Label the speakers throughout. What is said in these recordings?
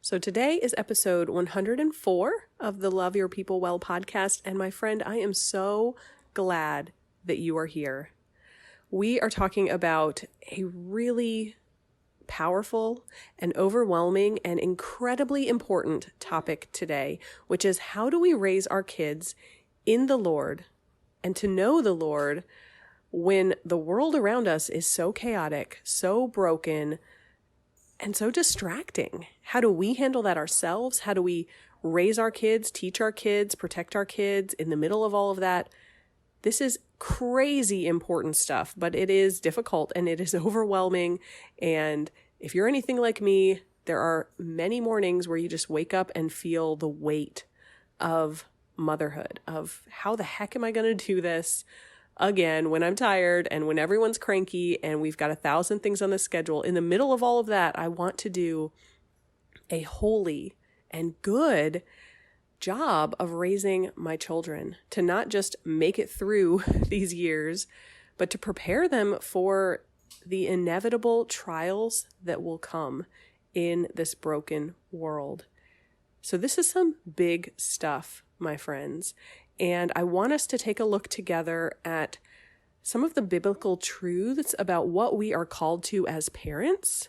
Speaker 1: So today is episode 104 of the Love Your People Well podcast. And my friend, I am so glad that you are here. We are talking about a really powerful and overwhelming and incredibly important topic today, which is how do we raise our kids in the Lord and to know the Lord when the world around us is so chaotic, so broken, and so distracting. How do we handle that ourselves? How do we raise our kids, teach our kids, protect our kids in the middle of all of that? This is crazy important stuff, but it is difficult and it is overwhelming. And if you're anything like me, there are many mornings where you just wake up and feel the weight of motherhood, of how the heck am I going to do this again when I'm tired and when everyone's cranky and we've got 1,000 things on the schedule. In the middle of all of that, I want to do a holy and good job of raising my children, to not just make it through these years, but to prepare them for the inevitable trials that will come in this broken world. So this is some big stuff, my friends. And I want us to take a look together at some of the biblical truths about what we are called to as parents,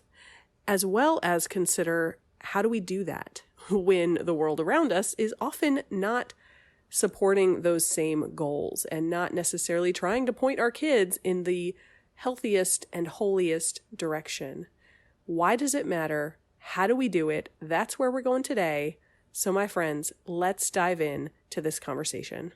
Speaker 1: as well as consider how do we do that when the world around us is often not supporting those same goals and not necessarily trying to point our kids in the healthiest and holiest direction. Why does it matter? How do we do it? That's where we're going today. So my friends, let's dive in to this conversation.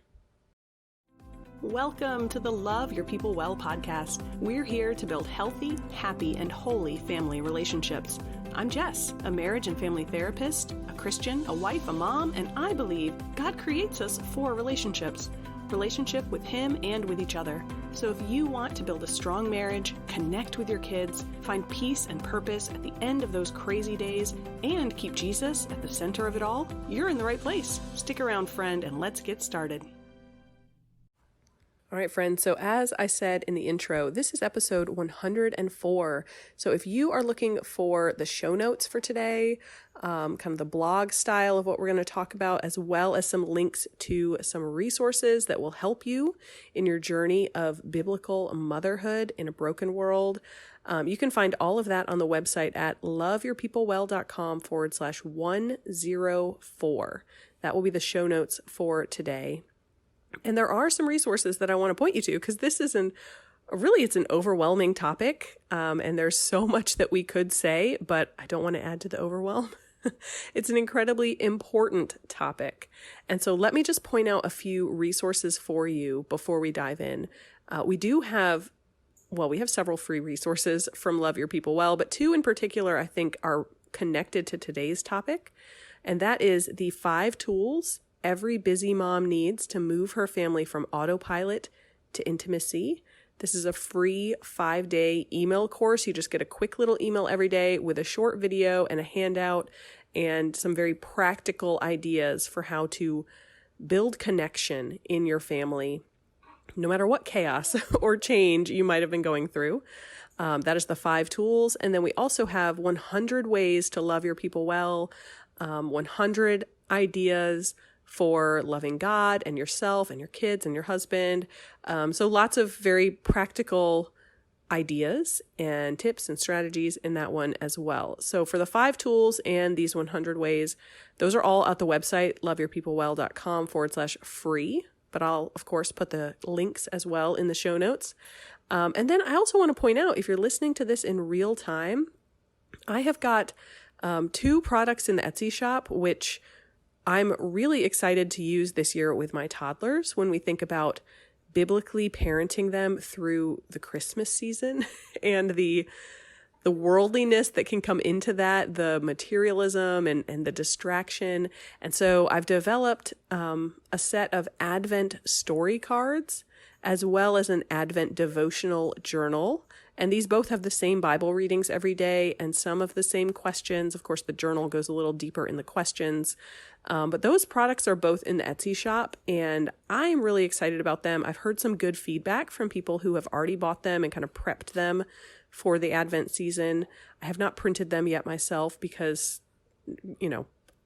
Speaker 1: Welcome to the Love Your People Well podcast. We're here to build healthy, happy, and holy family relationships. I'm Jess, a marriage and family therapist, a Christian, a wife, a mom, and I believe God creates us for relationships. Relationship with Him and with each other. So if you want to build a strong marriage, connect with your kids, find peace and purpose at the end of those crazy days, and keep Jesus at the center of it all, you're in the right place. Stick around, friend, and let's get started. All right, friends. So as I said in the intro, this is episode 104. So if you are looking for the show notes for today, kind of the blog style of what we're going to talk about, as well as some links to some resources that will help you in your journey of biblical motherhood in a broken world, you can find all of that on the website at loveyourpeoplewell.com/104. That will be the show notes for today. And there are some resources that I want to point you to because this is it's an overwhelming topic. And there's so much that we could say, but I don't want to add to the overwhelm. It's an incredibly important topic. And so let me just point out a few resources for you before we dive in. We have several free resources from Love Your People Well, but two in particular I think are connected to today's topic. And that is the 5 tools every busy mom needs to move her family from autopilot to intimacy. This is a free 5-day email course. You just get a quick little email every day with a short video and a handout and some very practical ideas for how to build connection in your family, no matter what chaos or change you might have been going through. That is the 5 tools. And then we also have 100 ways to love your people well, 100 ideas for loving God and yourself and your kids and your husband. So lots of very practical ideas and tips and strategies in that one as well. So for the 5 tools and these 100 ways, those are all at the website, loveyourpeoplewell.com/free. But I'll, of course, put the links as well in the show notes. And then I also want to point out, if you're listening to this in real time, I have got 2 products in the Etsy shop, which I'm really excited to use this year with my toddlers when we think about biblically parenting them through the Christmas season and the worldliness that can come into that, the materialism and the distraction. And so I've developed a set of Advent story cards as well as an Advent devotional journal. And these both have the same Bible readings every day and some of the same questions. Of course, the journal goes a little deeper in the questions. But those products are both in the Etsy shop, and I'm really excited about them. I've heard some good feedback from people who have already bought them and kind of prepped them for the Advent season. I have not printed them yet myself because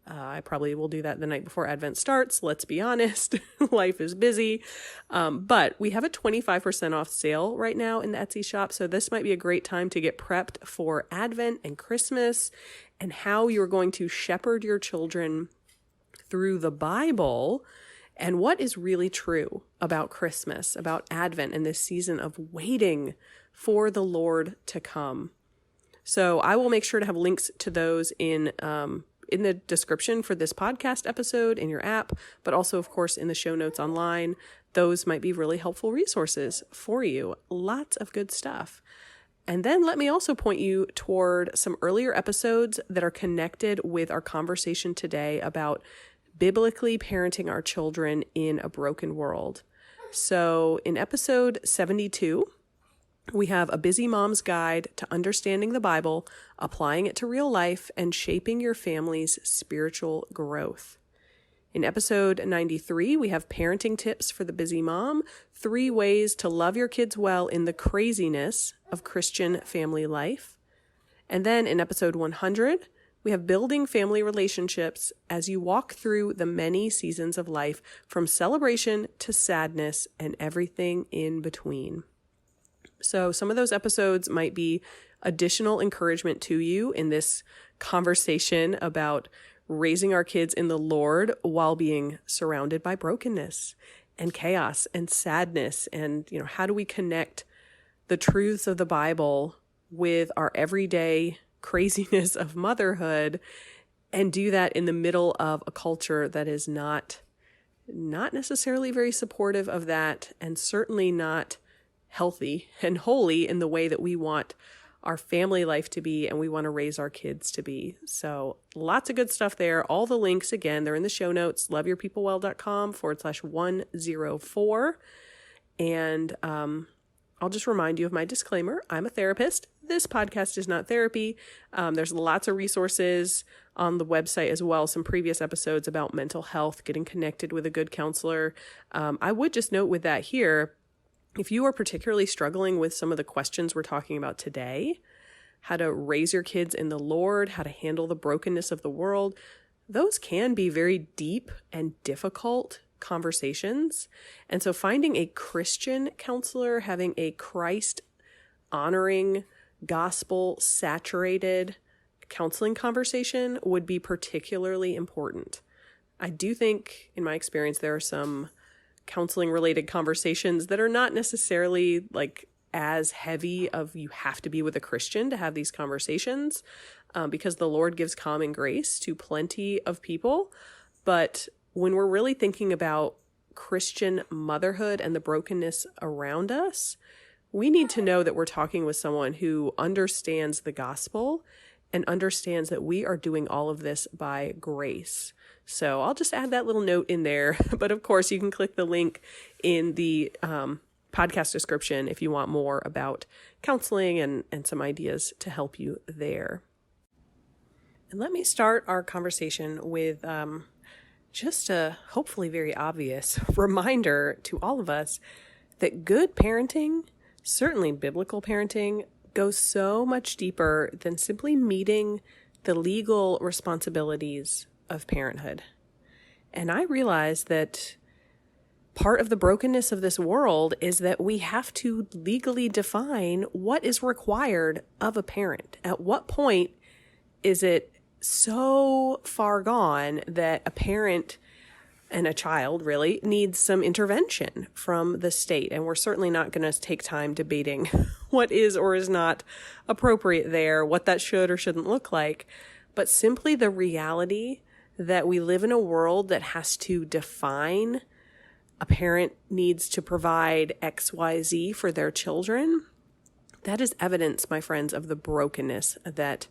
Speaker 1: I probably will do that the night before Advent starts. Let's be honest. Life is busy. But we have a 25% off sale right now in the Etsy shop. So this might be a great time to get prepped for Advent and Christmas and how you're going to shepherd your children through the Bible and what is really true about Christmas, about Advent and this season of waiting for the Lord to come. So I will make sure to have links to those in the description for this podcast episode in your app, but also, of course, in the show notes online. Those might be really helpful resources for you. Lots of good stuff. And then let me also point you toward some earlier episodes that are connected with our conversation today about biblically parenting our children in a broken world. So in episode 72, we have a busy mom's guide to understanding the Bible, applying it to real life, and shaping your family's spiritual growth. In episode 93, we have parenting tips for the busy mom, 3 ways to love your kids well in the craziness of Christian family life. And then in episode 100, we have building family relationships as you walk through the many seasons of life, from celebration to sadness and everything in between. So some of those episodes might be additional encouragement to you in this conversation about raising our kids in the Lord while being surrounded by brokenness and chaos and sadness. And, how do we connect the truths of the Bible with our everyday craziness of motherhood and do that in the middle of a culture that is not necessarily very supportive of that, and certainly not healthy and holy in the way that we want our family life to be and we want to raise our kids to be. So lots of good stuff there. All the links, again, they're in the show notes, loveyourpeoplewell.com/104. And I'll just remind you of my disclaimer. I'm a therapist. This podcast is not therapy. There's lots of resources on the website as well, some previous episodes about mental health, getting connected with a good counselor. I would just note with that here, if you are particularly struggling with some of the questions we're talking about today, how to raise your kids in the Lord, how to handle the brokenness of the world, those can be very deep and difficult conversations. And so finding a Christian counselor, having a Christ-honoring, gospel-saturated counseling conversation would be particularly important. I do think, in my experience, there are some counseling related conversations that are not necessarily like as heavy of you have to be with a Christian to have these conversations, because the Lord gives common grace to plenty of people. But when we're really thinking about Christian motherhood and the brokenness around us, we need to know that we're talking with someone who understands the gospel and understands that we are doing all of this by grace. So I'll just add that little note in there. But of course, you can click the link in the podcast description if you want more about counseling and some ideas to help you there. And let me start our conversation with just a hopefully very obvious reminder to all of us that good parenting, certainly biblical parenting, goes so much deeper than simply meeting the legal responsibilities of parenthood. And I realize that part of the brokenness of this world is that we have to legally define what is required of a parent. At what point is it so far gone that a parent and a child really needs some intervention from the state? And we're certainly not going to take time debating what is or is not appropriate there, what that should or shouldn't look like, but simply the reality that we live in a world that has to define a parent needs to provide XYZ for their children. That is evidence, my friends, of the brokenness that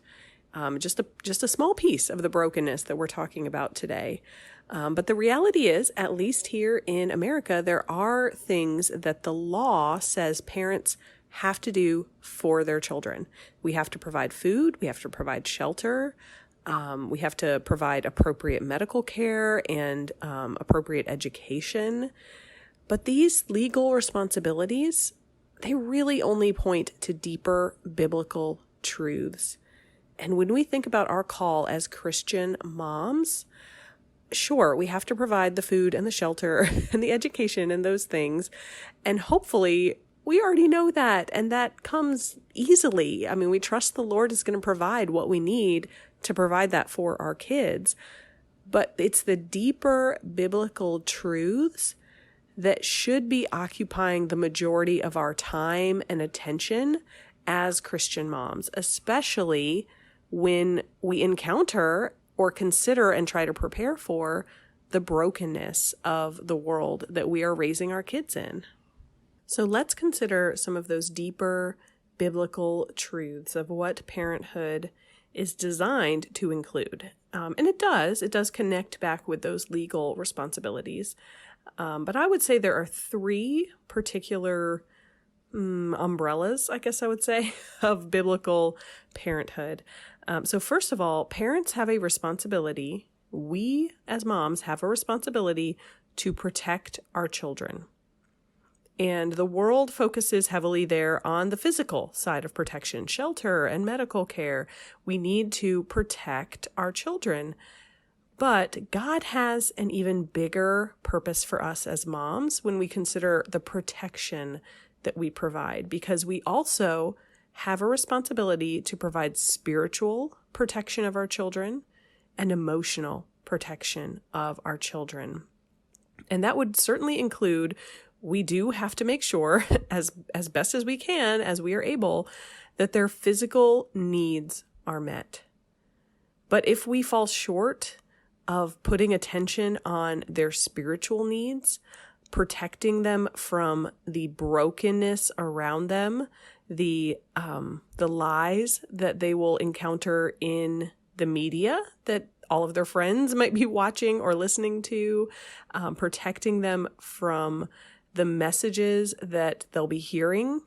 Speaker 1: just a small piece of the brokenness that we're talking about today. But the reality is, at least here in America, there are things that the law says parents have to do for their children. We have to provide food. We have to provide shelter. We have to provide appropriate medical care and appropriate education. But these legal responsibilities, they really only point to deeper biblical truths. And when we think about our call as Christian moms, sure, we have to provide the food and the shelter and the education and those things. And hopefully we already know that, and that comes easily. I mean, we trust the Lord is going to provide what we need to provide that for our kids. But it's the deeper biblical truths that should be occupying the majority of our time and attention as Christian moms, especially when we encounter or consider and try to prepare for the brokenness of the world that we are raising our kids in. So let's consider some of those deeper biblical truths of what parenthood is designed to include. And it does connect back with those legal responsibilities. But I would say there are three particular umbrellas, I guess I would say, of biblical parenthood. So first of all, parents have a responsibility. We as moms have a responsibility to protect our children. And the world focuses heavily there on the physical side of protection, shelter and medical care. We need to protect our children. But God has an even bigger purpose for us as moms when we consider the protection that we provide, because we also have a responsibility to provide spiritual protection of our children and emotional protection of our children. And that would certainly include, we do have to make sure, as best as we can, as we are able, that their physical needs are met. But if we fall short of putting attention on their spiritual needs, protecting them from the brokenness around them, the lies that they will encounter in the media that all of their friends might be watching or listening to, protecting them from the messages that they'll be hearing,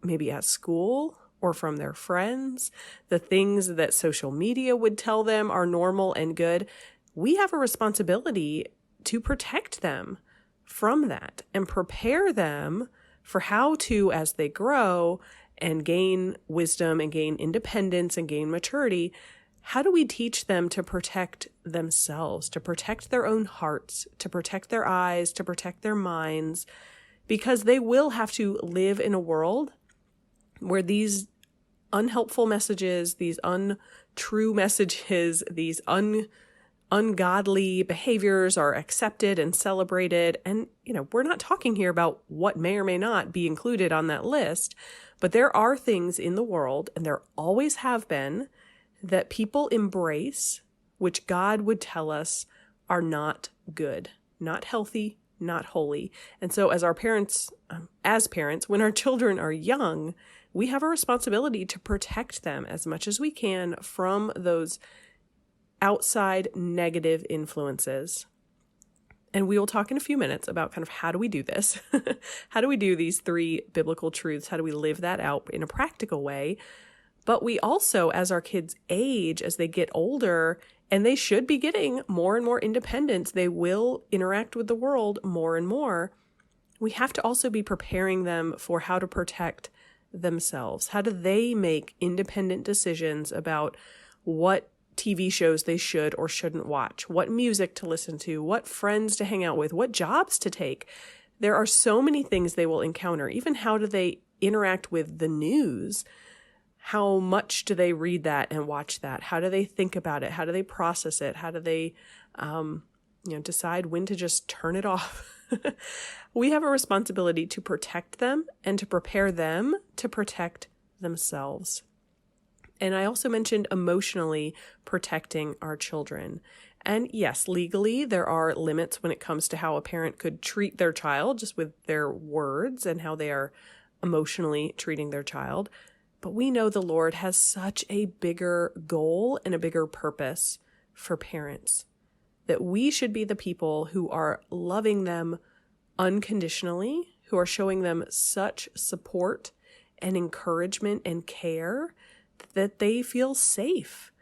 Speaker 1: maybe at school or from their friends, the things that social media would tell them are normal and good. We have a responsibility to protect them from that and prepare them for how to, as they grow and gain wisdom and gain independence and gain maturity, how do we teach them to protect themselves, to protect their own hearts, to protect their eyes, to protect their minds? Because they will have to live in a world where these unhelpful messages, these untrue messages, these ungodly behaviors are accepted and celebrated. And, we're not talking here about what may or may not be included on that list, but there are things in the world, and there always have been, that people embrace, which God would tell us are not good, not healthy, not holy. And so as parents, when our children are young, we have a responsibility to protect them as much as we can from those outside negative influences. And we will talk in a few minutes about kind of how do we do this? How do we do these three biblical truths? How do we live that out in a practical way? But we also, as our kids age, as they get older, and they should be getting more and more independence, they will interact with the world more and more. We have to also be preparing them for how to protect themselves. How do they make independent decisions about what TV shows they should or shouldn't watch, what music to listen to, what friends to hang out with, what jobs to take? There are so many things they will encounter. Even how do they interact with the news? How much do they read that and watch that? How do they think about it? How do they process it? How do they, decide when to just turn it off? We have a responsibility to protect them and to prepare them to protect themselves. And I also mentioned emotionally protecting our children. And yes, legally, there are limits when it comes to how a parent could treat their child, just with their words and how they are emotionally treating their child. But we know the Lord has such a bigger goal and a bigger purpose for parents, that we should be the people who are loving them unconditionally, who are showing them such support and encouragement and care that they feel safe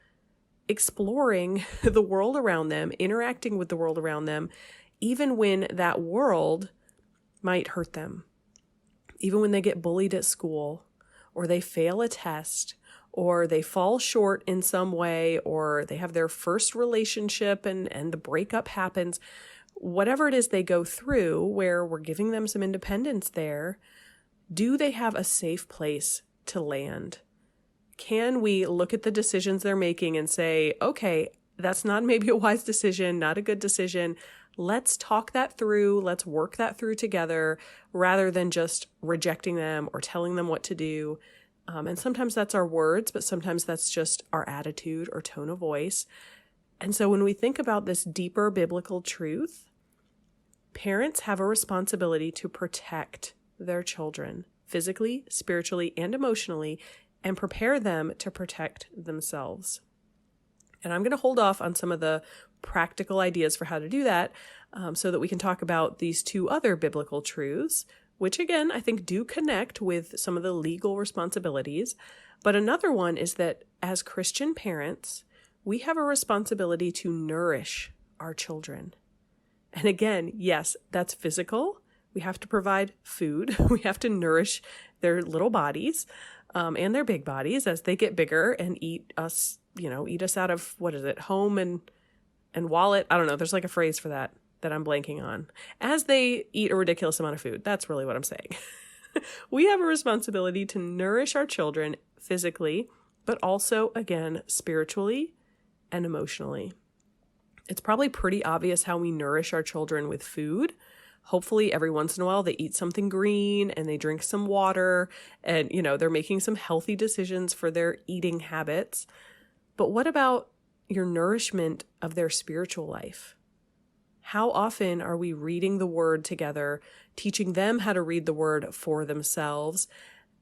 Speaker 1: exploring the world around them, interacting with the world around them, even when that world might hurt them, even when they get bullied at school, or they fail a test, or they fall short in some way, or they have their first relationship and the breakup happens, whatever it is they go through where we're giving them some independence there, do they have a safe place to land? Can we look at the decisions they're making and say, okay, that's not maybe a wise decision, not a good decision. Let's talk that through. Let's work that through together rather than just rejecting them or telling them what to do. And sometimes that's our words, but sometimes that's just our attitude or tone of voice. And so when we think about this deeper biblical truth, parents have a responsibility to protect their children physically, spiritually, and emotionally, and prepare them to protect themselves. And I'm going to hold off on some of the practical ideas for how to do that so that we can talk about these two other biblical truths, which again, I think do connect with some of the legal responsibilities. But another one is that as Christian parents, we have a responsibility to nourish our children. And again, yes, that's physical. We have to provide food. We have to nourish their little bodies and their big bodies as they get bigger and eat us out of, home and wallet. I don't know. There's like a phrase for that I'm blanking on. As they eat a ridiculous amount of food. That's really what I'm saying. We have a responsibility to nourish our children physically, but also, again, spiritually and emotionally. It's probably pretty obvious how we nourish our children with food. Hopefully every once in a while they eat something green and they drink some water and, they're making some healthy decisions for their eating habits. But what about your nourishment of their spiritual life? How often are we reading the word together, teaching them how to read the word for themselves?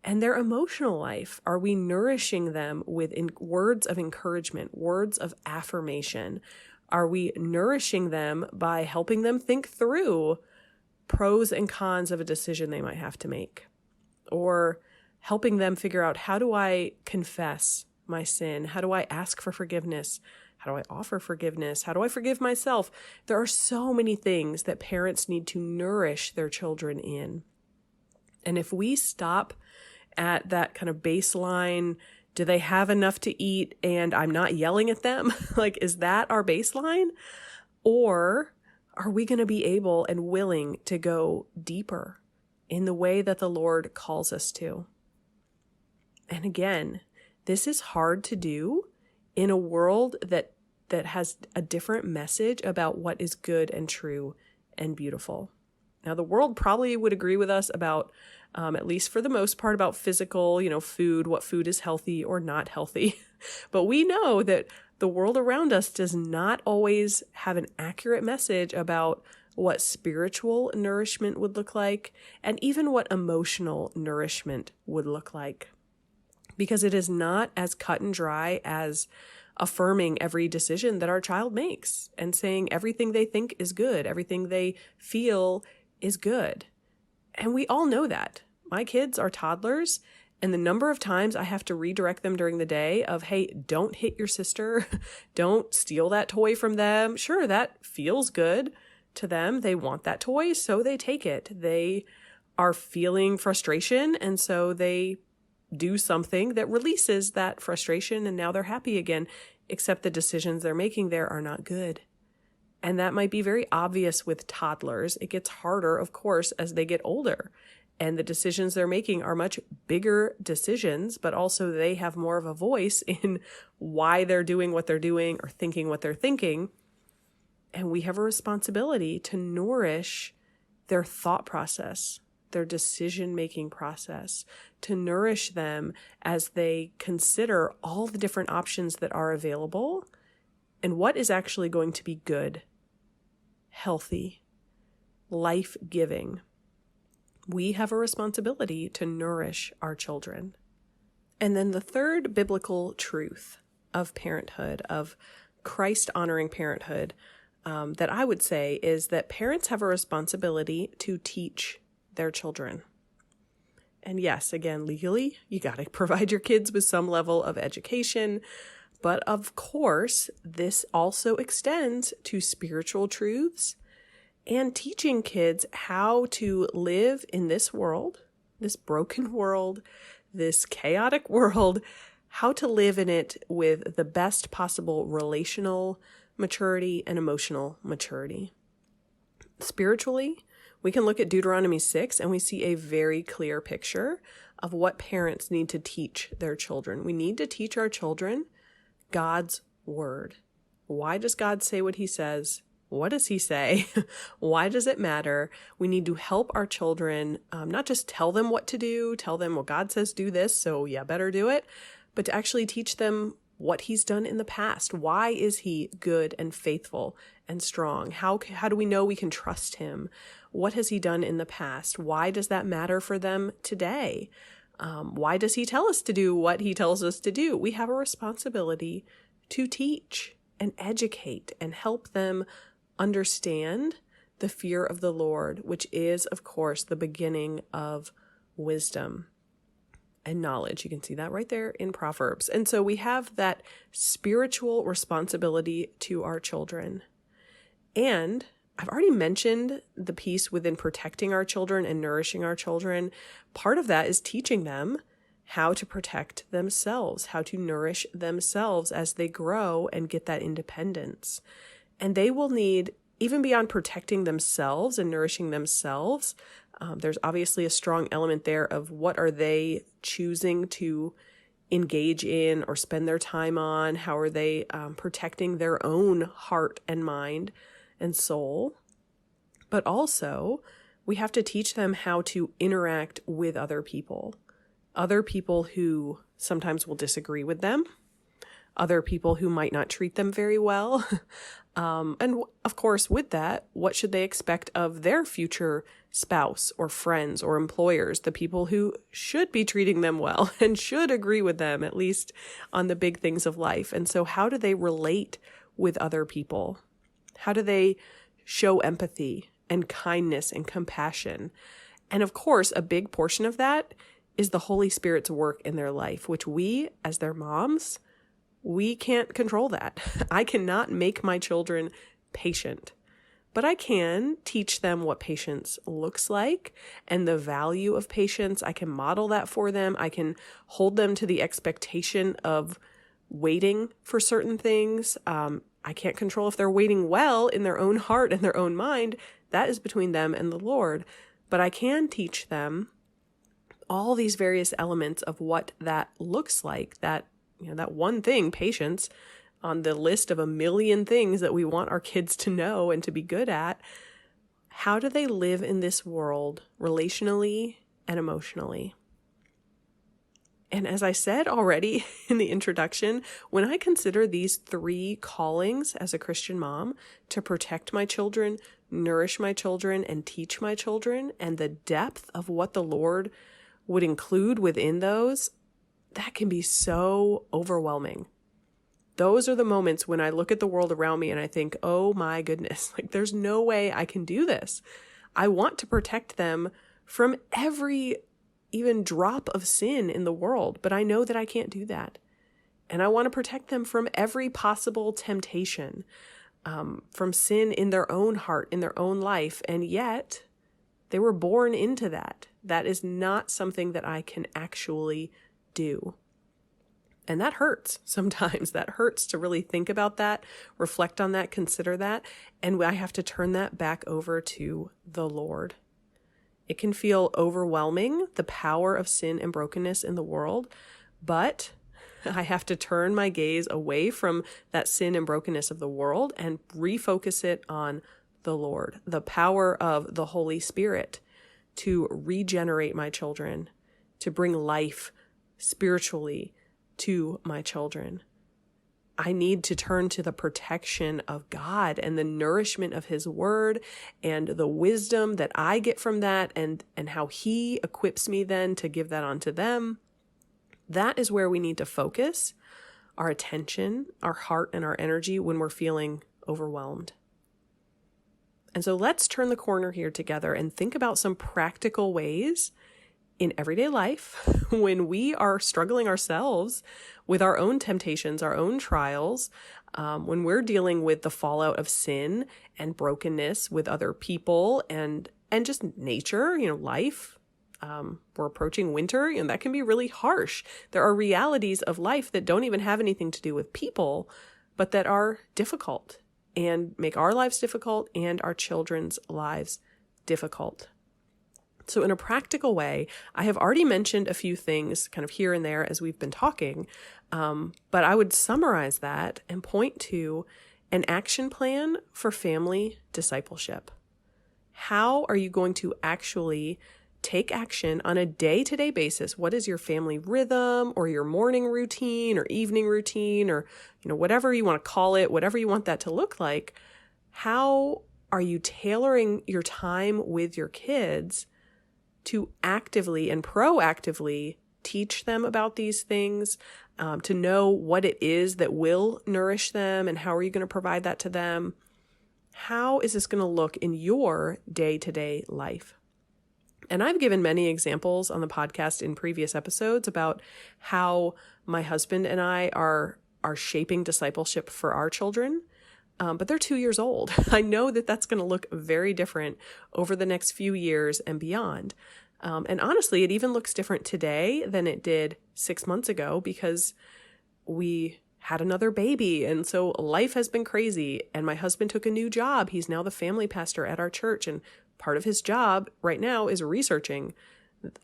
Speaker 1: And their emotional life, are we nourishing them with words of encouragement, words of affirmation? Are we nourishing them by helping them think through pros and cons of a decision they might have to make? Or helping them figure out, how do I confess my sin? How do I ask for forgiveness? How do I offer forgiveness? How do I forgive myself? There are so many things that parents need to nourish their children in. And if we stop at that kind of baseline, do they have enough to eat and I'm not yelling at them? Is that our baseline? Or are we going to be able and willing to go deeper in the way that the Lord calls us to? And again, this is hard to do in a world that has a different message about what is good and true and beautiful. Now, the world probably would agree with us about, at least for the most part, about physical, food, what food is healthy or not healthy. But we know that the world around us does not always have an accurate message about what spiritual nourishment would look like, and even what emotional nourishment would look like. Because it is not as cut and dry as affirming every decision that our child makes and saying everything they think is good, everything they feel is good. And we all know that. My kids are toddlers, and the number of times I have to redirect them during the day of, hey, don't hit your sister, don't steal that toy from them. Sure, that feels good to them. They want that toy, so they take it. They are feeling frustration, and so they do something that releases that frustration, and now they're happy again, except the decisions they're making there are not good. And that might be very obvious with toddlers. It gets harder, of course, as they get older, and the decisions they're making are much bigger decisions, but also they have more of a voice in why they're doing what they're doing or thinking what they're thinking. And we have a responsibility to nourish their thought process, their decision-making process, to nourish them as they consider all the different options that are available and what is actually going to be good, healthy, life-giving. We have a responsibility to nourish our children. And then the third biblical truth of parenthood, of Christ-honoring parenthood, that I would say is that parents have a responsibility to teach their children. And yes, again, legally, you got to provide your kids with some level of education. But of course, this also extends to spiritual truths and teaching kids how to live in this world, this broken world, this chaotic world, how to live in it with the best possible relational maturity and emotional maturity. Spiritually, we can look at Deuteronomy 6 and we see a very clear picture of what parents need to teach their children. We need to teach our children God's word. Why does God say what he says? What does he say? Why does it matter? We need to help our children, not just tell them what to do, tell them, well, God says do this, so yeah, better do it, but to actually teach them what he's done in the past. Why is he good and faithful and strong? How do we know we can trust him? What has he done in the past? Why does that matter for them today? Why does he tell us to do what he tells us to do? We have a responsibility to teach and educate and help them understand the fear of the Lord, which is, of course, the beginning of wisdom and knowledge. You can see that right there in Proverbs. And so we have that spiritual responsibility to our children. And I've already mentioned the piece within protecting our children and nourishing our children. Part of that is teaching them how to protect themselves, how to nourish themselves as they grow and get that independence. And they will need, even beyond protecting themselves and nourishing themselves, there's obviously a strong element there of what are they choosing to engage in or spend their time on? How are they protecting their own heart and mind and soul? But also, we have to teach them how to interact with other people who sometimes will disagree with them, other people who might not treat them very well. And of course, with that, what should they expect of their future spouse or friends or employers, the people who should be treating them well and should agree with them, at least on the big things of life? And so how do they relate with other people? How do they show empathy and kindness and compassion? And of course, a big portion of that is the Holy Spirit's work in their life, which we, as their moms, we can't control that. I cannot make my children patient, but I can teach them what patience looks like and the value of patience. I can model that for them. I can hold them to the expectation of waiting for certain things. I can't control if they're waiting well in their own heart and their own mind. That is between them and the Lord. But I can teach them all these various elements of what that looks like, that one thing, patience, on the list of a million things that we want our kids to know and to be good at. How do they live in this world relationally and emotionally? And as I said already in the introduction, when I consider these three callings as a Christian mom, to protect my children, nourish my children, and teach my children, and the depth of what the Lord would include within those, that can be so overwhelming. Those are the moments when I look at the world around me and I think, oh my goodness, like there's no way I can do this. I want to protect them from every even drop of sin in the world, but I know that I can't do that. And I want to protect them from every possible temptation, from sin in their own heart, in their own life. And yet they were born into that. That is not something that I can actually do. And that hurts sometimes. That hurts to really think about that, reflect on that, consider that. And I have to turn that back over to the Lord. It can feel overwhelming, the power of sin and brokenness in the world, but I have to turn my gaze away from that sin and brokenness of the world and refocus it on the Lord, the power of the Holy Spirit to regenerate my children, to bring life spiritually to my children. I need to turn to the protection of God and the nourishment of his word and the wisdom that I get from that and how he equips me then to give that onto them. That is where we need to focus our attention, our heart, and our energy when we're feeling overwhelmed. And so let's turn the corner here together and think about some practical ways in everyday life when we are struggling ourselves with our own temptations, our own trials, when we're dealing with the fallout of sin and brokenness with other people and just nature, life, We're approaching winter, and that can be really harsh. There are realities of life that don't even have anything to do with people, but that are difficult and make our lives difficult and our children's lives difficult. So in a practical way, I have already mentioned a few things kind of here and there as we've been talking, but I would summarize that and point to an action plan for family discipleship. How are you going to actually take action on a day-to-day basis? What is your family rhythm or your morning routine or evening routine or, whatever you want to call it, whatever you want that to look like? How are you tailoring your time with your kids to actively and proactively teach them about these things, to know what it is that will nourish them, and how are you going to provide that to them? How is this going to look in your day-to-day life? And I've given many examples on the podcast in previous episodes about how my husband and I are shaping discipleship for our children. But they're 2 years old. I know that that's going to look very different over the next few years and beyond. And honestly, it even looks different today than it did 6 months ago because we had another baby. And so life has been crazy. And my husband took a new job. He's now the family pastor at our church. And part of his job right now is researching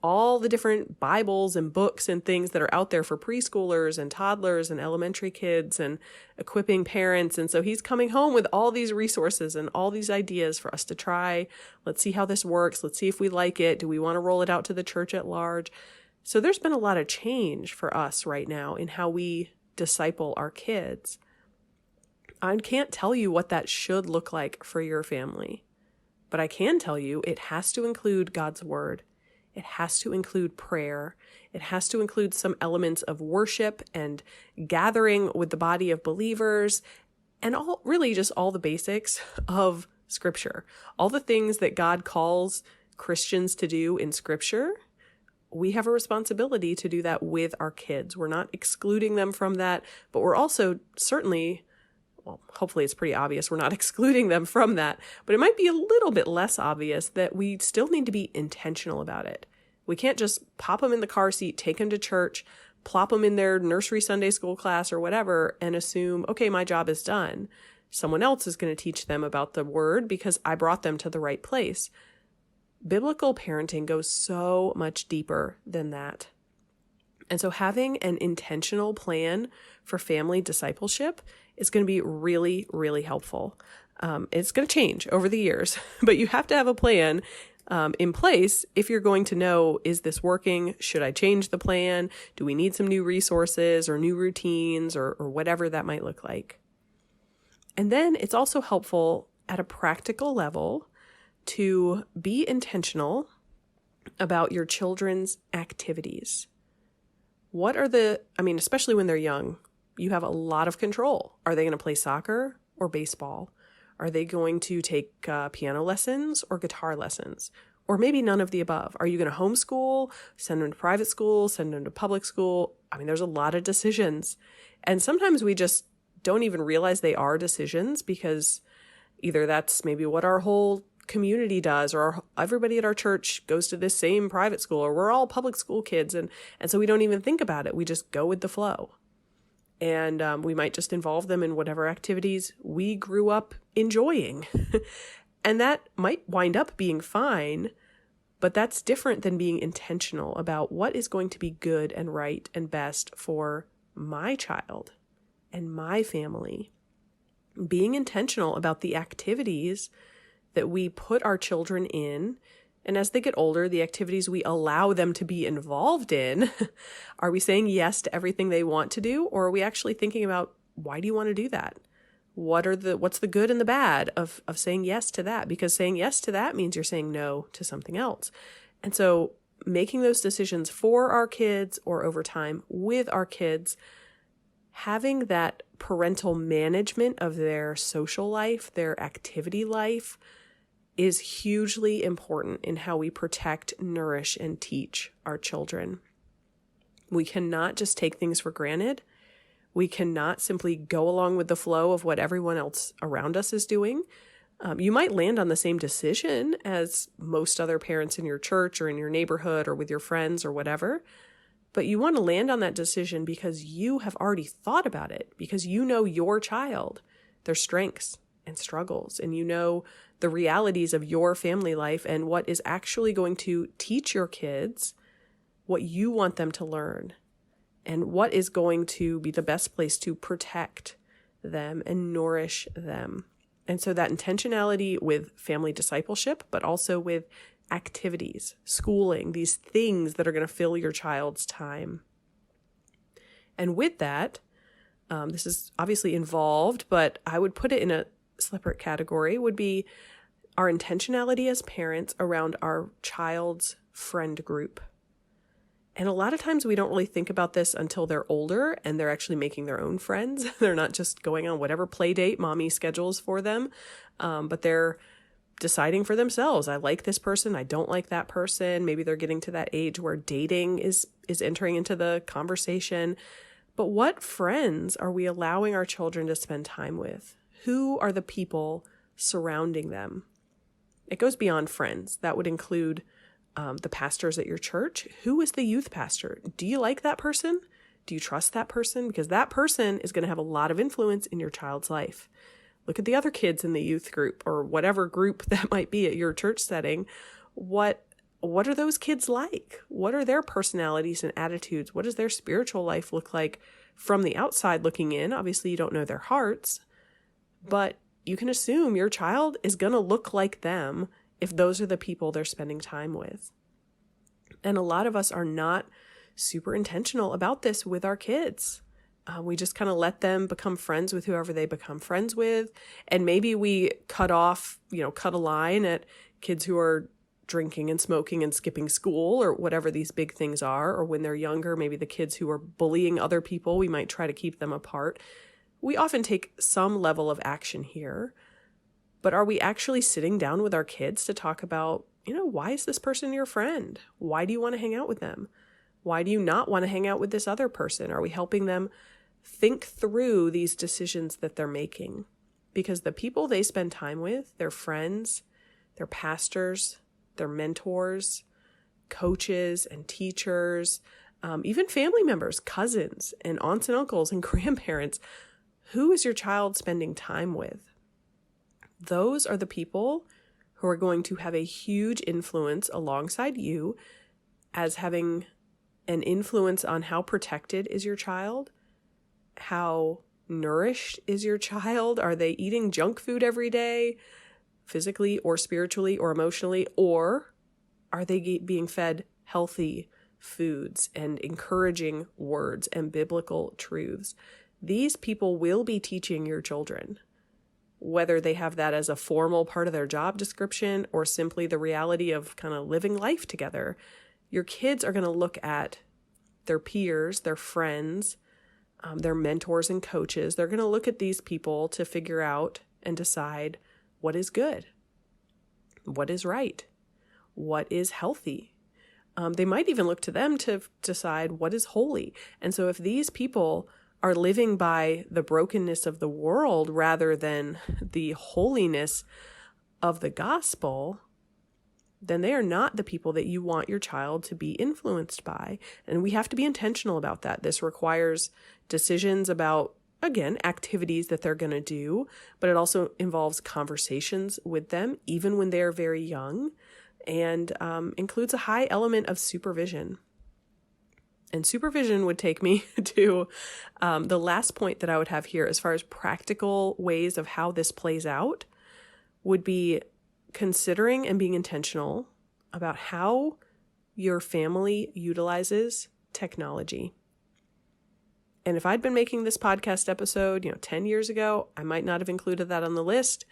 Speaker 1: all the different Bibles and books and things that are out there for preschoolers and toddlers and elementary kids and equipping parents. And so he's coming home with all these resources and all these ideas for us to try. Let's see how this works. Let's see if we like it. Do we want to roll it out to the church at large? So there's been a lot of change for us right now in how we disciple our kids. I can't tell you what that should look like for your family, but I can tell you it has to include God's word. It has to include prayer. It has to include some elements of worship and gathering with the body of believers and all the basics of Scripture. All the things that God calls Christians to do in Scripture, we have a responsibility to do that with our kids. We're not excluding them from that, but we're also certainly, hopefully it's pretty obvious we're not excluding them from that, but it might be a little bit less obvious that we still need to be intentional about it. We can't just pop them in the car seat, take them to church, plop them in their nursery Sunday school class or whatever, and assume, okay, my job is done. Someone else is going to teach them about the word because I brought them to the right place. Biblical parenting goes so much deeper than that. And so having an intentional plan for family discipleship is going to be really, really helpful. It's going to change over the years, but you have to have a plan in place if you're going to know, is this working? Should I change the plan? Do we need some new resources or new routines or whatever that might look like? And then it's also helpful at a practical level to be intentional about your children's activities. What are especially when they're young, you have a lot of control. Are they going to play soccer or baseball? Are they going to take piano lessons or guitar lessons? Or maybe none of the above. Are you going to homeschool, send them to private school, send them to public school? There's a lot of decisions. And sometimes we just don't even realize they are decisions because either that's maybe what our whole community does, or everybody at our church goes to this same private school, or we're all public school kids. And so we don't even think about it. We just go with the flow. And we might just involve them in whatever activities we grew up enjoying. And that might wind up being fine, but that's different than being intentional about what is going to be good and right and best for my child and my family. Being intentional about the activities that we put our children in, and as they get older, the activities we allow them to be involved in. Are we saying yes to everything they want to do, or are we actually thinking about, why do you want to do that? What's the good and the bad of saying yes to that? Because saying yes to that means you're saying no to something else. And so making those decisions for our kids or over time with our kids, having that parental management of their social life, their activity life, is hugely important in how we protect, nourish, and teach our children. We cannot just take things for granted. We cannot simply go along with the flow of what everyone else around us is doing. You might land on the same decision as most other parents in your church or in your neighborhood or with your friends or whatever, but you want to land on that decision because you have already thought about it, because you know your child, their strengths and struggles, and you know the realities of your family life and what is actually going to teach your kids what you want them to learn and what is going to be the best place to protect them and nourish them. And so that intentionality with family discipleship, but also with activities, schooling, these things that are going to fill your child's time. And with that, this is obviously involved, but I would put it in a separate category, would be our intentionality as parents around our child's friend group. And a lot of times we don't really think about this until they're older and they're actually making their own friends. They're not just going on whatever play date mommy schedules for them, but they're deciding for themselves. I like this person. I don't like that person. Maybe they're getting to that age where dating is entering into the conversation. But what friends are we allowing our children to spend time with? Who are the people surrounding them? It goes beyond friends. That would include the pastors at your church. Who is the youth pastor? Do you like that person? Do you trust that person? Because that person is going to have a lot of influence in your child's life. Look at the other kids in the youth group or whatever group that might be at your church setting. What are those kids like? What are their personalities and attitudes? What does their spiritual life look like from the outside looking in? Obviously, you don't know their hearts, but you can assume your child is going to look like them if those are the people they're spending time with. And a lot of us are not super intentional about this with our kids. We just kind of let them become friends with whoever they become friends with. And maybe we cut a line at kids who are drinking and smoking and skipping school or whatever these big things are. Or when they're younger, maybe the kids who are bullying other people, we might try to keep them apart. We often take some level of action here. But are we actually sitting down with our kids to talk about, why is this person your friend? Why do you want to hang out with them? Why do you not want to hang out with this other person? Are we helping them think through these decisions that they're making? Because the people they spend time with, their friends, their pastors, their mentors, coaches and teachers, even family members, cousins and aunts and uncles and grandparents, who is your child spending time with? Those are the people who are going to have a huge influence alongside you as having an influence on how protected is your child, how nourished is your child. Are they eating junk food every day, physically or spiritually or emotionally, or are they being fed healthy foods and encouraging words and biblical truths? These people will be teaching your children, whether they have that as a formal part of their job description or simply the reality of kind of living life together. Your kids are going to look at their peers, their friends, their mentors and coaches. They're going to look at these people to figure out and decide what is good, what is right, what is healthy. They might even look to them to decide what is holy. And so if these people are living by the brokenness of the world rather than the holiness of the gospel, then they are not the people that you want your child to be influenced by. And we have to be intentional about that. This requires decisions about, again, activities that they're going to do, but it also involves conversations with them, even when they're very young, and includes a high element of supervision. And supervision would take me to the last point that I would have here as far as practical ways of how this plays out would be considering and being intentional about how your family utilizes technology. And if I'd been making this podcast episode, 10 years ago, I might not have included that on the list.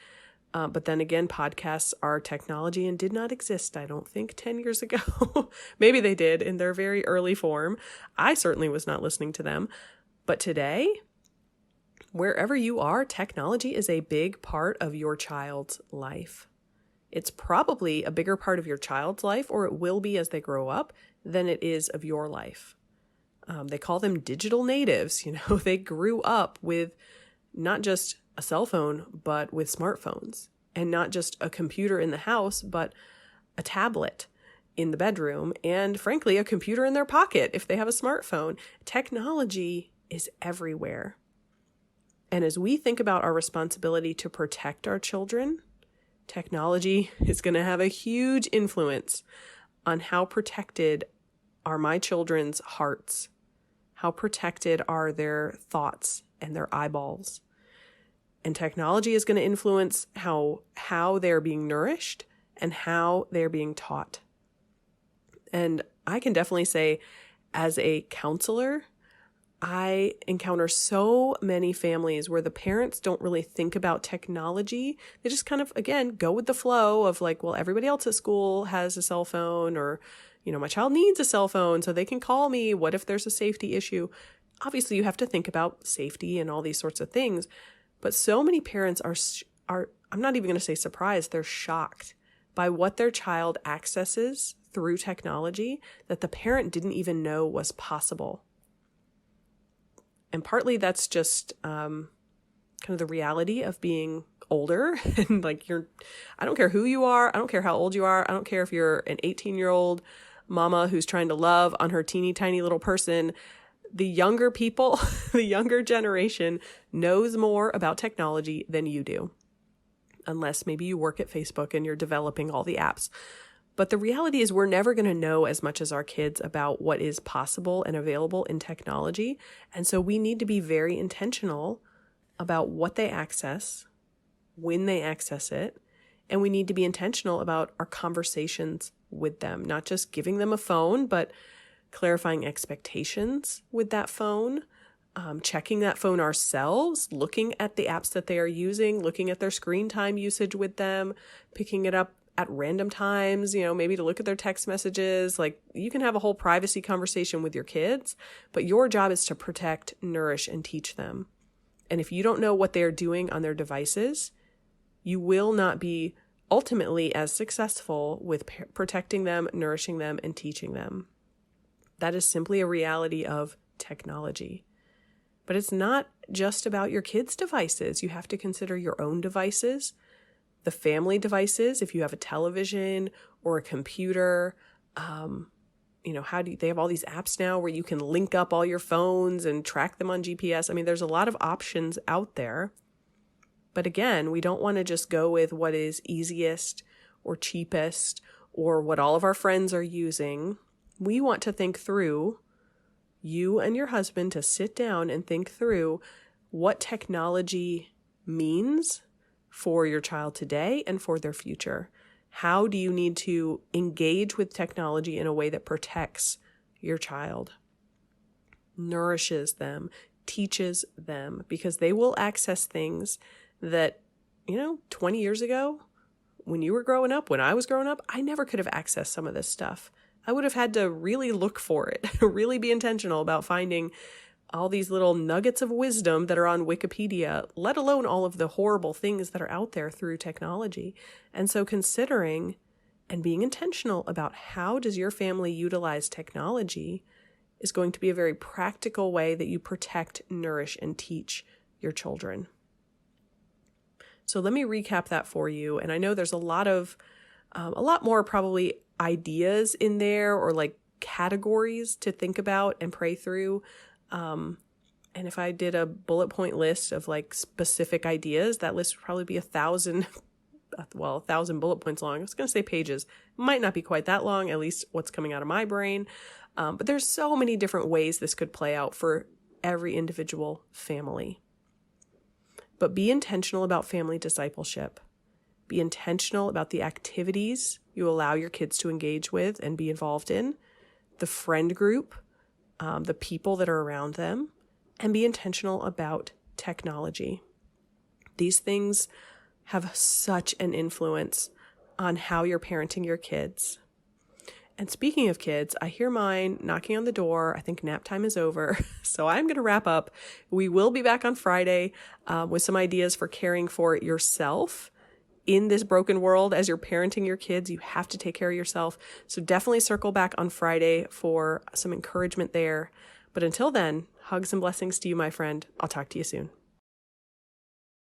Speaker 1: But then again, podcasts are technology and did not exist, I don't think, 10 years ago. Maybe they did in their very early form. I certainly was not listening to them. But today, wherever you are, technology is a big part of your child's life. It's probably a bigger part of your child's life, or it will be as they grow up, than it is of your life. They call them digital natives. They grew up with not just a cell phone, but with smartphones. and not just a computer in the house, but a tablet in the bedroom, and frankly, a computer in their pocket if they have a smartphone. Technology is everywhere. And as we think about our responsibility to protect our children, technology is going to have a huge influence on how protected are my children's hearts, how protected are their thoughts and their eyeballs. And technology is going to influence how they're being nourished and how they're being taught. And I can definitely say, as a counselor, I encounter so many families where the parents don't really think about technology. They just kind of, again, go with the flow of like, well, everybody else at school has a cell phone, or, my child needs a cell phone so they can call me. What if there's a safety issue? Obviously, you have to think about safety and all these sorts of things. But so many parents are I'm not even going to say surprised, they're shocked by what their child accesses through technology that the parent didn't even know was possible. And partly that's just kind of the reality of being older. And like I don't care who you are. I don't care how old you are. I don't care if you're an 18-year-old mama who's trying to love on her teeny tiny little person. The younger people, the younger generation knows more about technology than you do. Unless maybe you work at Facebook and you're developing all the apps. But the reality is we're never going to know as much as our kids about what is possible and available in technology. And so we need to be very intentional about what they access, when they access it, and we need to be intentional about our conversations with them, not just giving them a phone, but clarifying expectations with that phone, checking that phone ourselves, looking at the apps that they are using, looking at their screen time usage with them, picking it up at random times, maybe to look at their text messages. Like, you can have a whole privacy conversation with your kids, but your job is to protect, nourish, and teach them. And if you don't know what they're doing on their devices, you will not be ultimately as successful with protecting them, nourishing them, and teaching them. That is simply a reality of technology. But it's not just about your kids' devices. You have to consider your own devices, the family devices, if you have a television or a computer. They have all these apps now where you can link up all your phones and track them on GPS. I mean, there's a lot of options out there. But again, we don't want to just go with what is easiest or cheapest or what all of our friends are using. We want to think through, you and your husband to sit down and think through what technology means for your child today and for their future. How do you need to engage with technology in a way that protects your child, nourishes them, teaches them, because they will access things that, 20 years ago, when you were growing up, when I was growing up, I never could have accessed some of this stuff. I would have had to really look for it, really be intentional about finding all these little nuggets of wisdom that are on Wikipedia, let alone all of the horrible things that are out there through technology. And so considering and being intentional about how does your family utilize technology is going to be a very practical way that you protect, nourish, and teach your children. So let me recap that for you. And I know there's a lot more probably ideas in there, or like categories to think about and pray through. And if I did a bullet point list of like specific ideas, that list would probably be 1,000 bullet points long. I was going to say pages. Might not be quite that long, at least what's coming out of my brain. But there's so many different ways this could play out for every individual family. But be intentional about family discipleship. Be intentional about the activities you allow your kids to engage with and be involved in, the friend group, the people that are around them, and be intentional about technology. These things have such an influence on how you're parenting your kids. And speaking of kids, I hear mine knocking on the door. I think nap time is over. So I'm going to wrap up. We will be back on Friday with some ideas for caring for yourself in this broken world. As you're parenting your kids, you have to take care of yourself. So definitely circle back on Friday for some encouragement there. But until then, hugs and blessings to you, my friend. I'll talk to you soon.